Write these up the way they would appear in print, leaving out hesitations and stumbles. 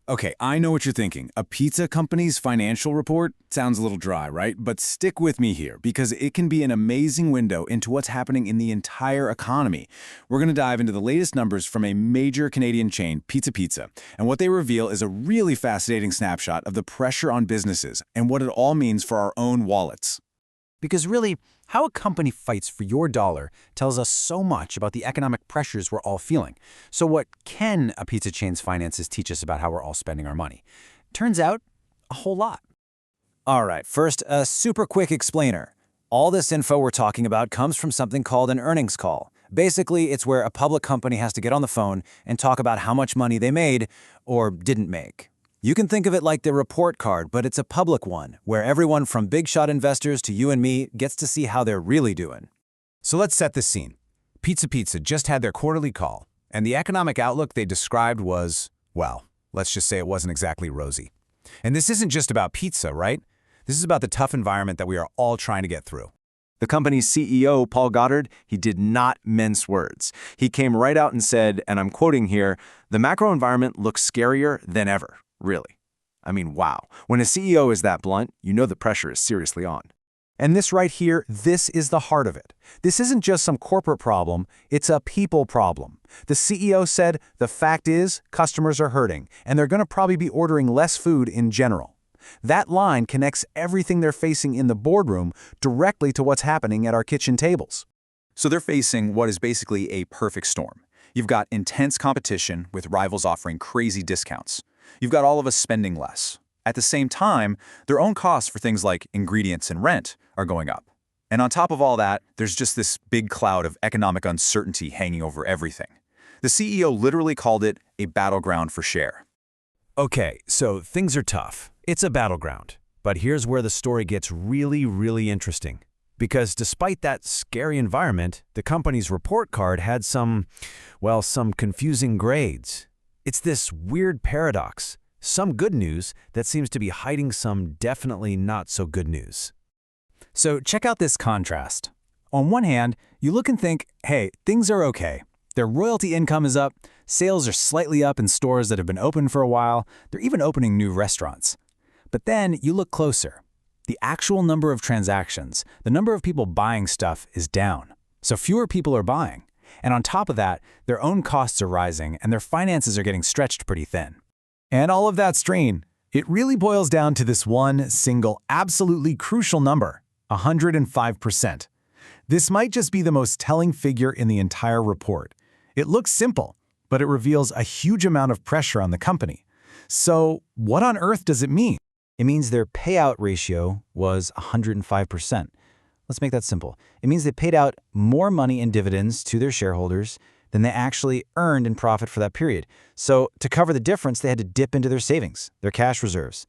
Okay, I know what you're thinking. A pizza company's financial report sounds a little dry, right? But stick with me here because it can be an amazing window into what's happening in the entire economy. We're going to dive into the latest numbers from a major Canadian chain, Pizza Pizza, and what they reveal is a really fascinating snapshot of the pressure on businesses and what it all means for our own wallets. Because really, how a company fights for your dollar tells us so much about the economic pressures we're all feeling. So what can a pizza chain's finances teach us about how we're all spending our money? Turns out, a whole lot. All right, first, a super quick explainer. All this info we're talking about comes from something called an earnings call. Basically, it's where a public company has to get on the phone and talk about how much money they made or didn't make. You can think of it like the report card, but it's a public one, where everyone from big shot investors to you and me gets to see how they're really doing. So let's set the scene. Pizza Pizza just had their quarterly call, and the economic outlook they described was, well, let's just say it wasn't exactly rosy. And this isn't just about pizza, right? This is about the tough environment that we are all trying to get through. The company's CEO, Paul Goddard, he did not mince words. He came right out and said, and I'm quoting here, "The macro environment looks scarier than ever." Really. I mean, wow. When a CEO is that blunt, you know the pressure is seriously on. And this right here, this is the heart of it. This isn't just some corporate problem, it's a people problem. The CEO said, the fact is, customers are hurting, and they're going to probably be ordering less food in general. That line connects everything they're facing in the boardroom directly to what's happening at our kitchen tables. So they're facing what is basically a perfect storm. You've got intense competition with rivals offering crazy discounts. You've got all of us spending less. At the same time, their own costs for things like ingredients and rent are going up. And on top of all that, there's just this big cloud of economic uncertainty hanging over everything. The CEO literally called it a battleground for share. Okay, so things are tough. It's a battleground. But here's where the story gets really, really interesting. Because despite that scary environment, the company's report card had some confusing grades. It's this weird paradox. Some good news that seems to be hiding some definitely not so good news. So check out this contrast. On one hand, you look and think, hey, things are okay. Their royalty income is up, sales are slightly up in stores that have been open for a while, they're even opening new restaurants. But then you look closer. The actual number of transactions, the number of people buying stuff is down. So fewer people are buying. And on top of that, their own costs are rising and their finances are getting stretched pretty thin. And all of that strain, it really boils down to this one single, absolutely crucial number, 105%. This might just be the most telling figure in the entire report. It looks simple, but it reveals a huge amount of pressure on the company. So what on earth does it mean? It means their payout ratio was 105%. Let's make that simple. It means they paid out more money in dividends to their shareholders than they actually earned in profit for that period. So to cover the difference, they had to dip into their savings, their cash reserves.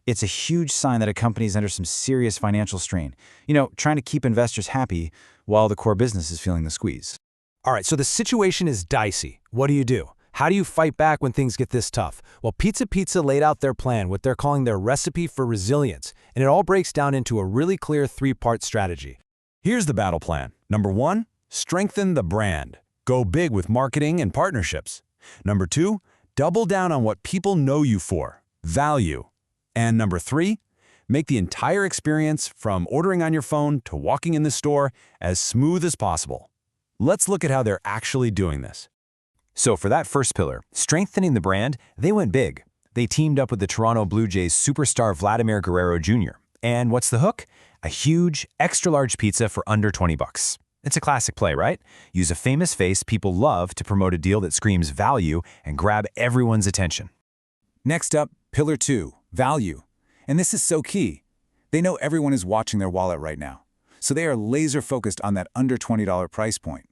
It's a huge sign that a company is under some serious financial strain, trying to keep investors happy while the core business is feeling the squeeze. All right, so the situation is dicey. What do you do? How do you fight back when things get this tough? Well, Pizza Pizza laid out their plan, what they're calling their recipe for resilience, and it all breaks down into a really clear three-part strategy. Here's the battle plan. Number 1, strengthen the brand. Go big with marketing and partnerships. Number 2, double down on what people know you for, value. And number 3, make the entire experience from ordering on your phone to walking in the store as smooth as possible. Let's look at how they're actually doing this. So for that first pillar, strengthening the brand, they went big. They teamed up with the Toronto Blue Jays superstar Vladimir Guerrero Jr. And what's the hook? A huge, extra-large pizza for under $20. It's a classic play, right? Use a famous face people love to promote a deal that screams value and grab everyone's attention. Next up, Pillar 2, value. And this is so key. They know everyone is watching their wallet right now, so they are laser-focused on that under $20 price point.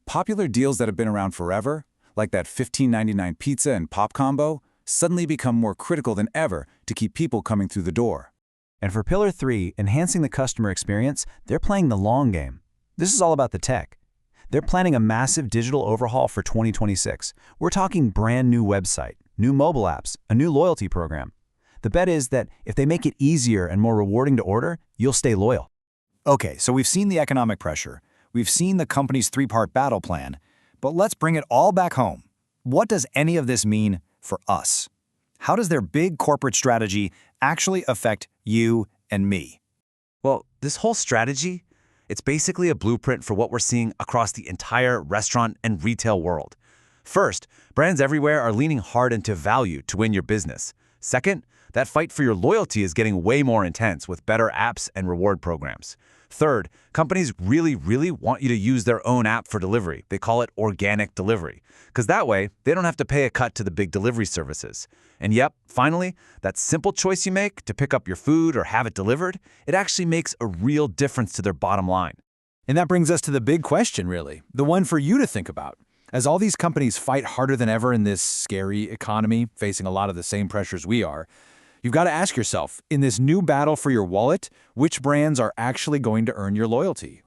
Popular deals that have been around forever, like that $15.99 pizza and pop combo, suddenly become more critical than ever to keep people coming through the door. And for Pillar 3, enhancing the customer experience, they're playing the long game. This is all about the tech. They're planning a massive digital overhaul for 2026. We're talking brand new website, new mobile apps, a new loyalty program. The bet is that if they make it easier and more rewarding to order, you'll stay loyal. Okay, so we've seen the economic pressure. We've seen the company's three-part battle plan. But let's bring it all back home. What does any of this mean for us? how does their big corporate strategy actually affect you and me? Well, this whole strategy, it's basically a blueprint for what we're seeing across the entire restaurant and retail world. First, brands everywhere are leaning hard into value to win your business. Second, that fight for your loyalty is getting way more intense with better apps and reward programs. Third, companies really want you to use their own app for delivery. They call it organic delivery, because that way they don't have to pay a cut to the big delivery services. And yep, finally, that simple choice you make to pick up your food or have it delivered, it actually makes a real difference to their bottom line. And that brings us to the big question, really, the one for you to think about. As all these companies fight harder than ever in this scary economy, facing a lot of the same pressures we are, you've got to ask yourself, in this new battle for your wallet, which brands are actually going to earn your loyalty?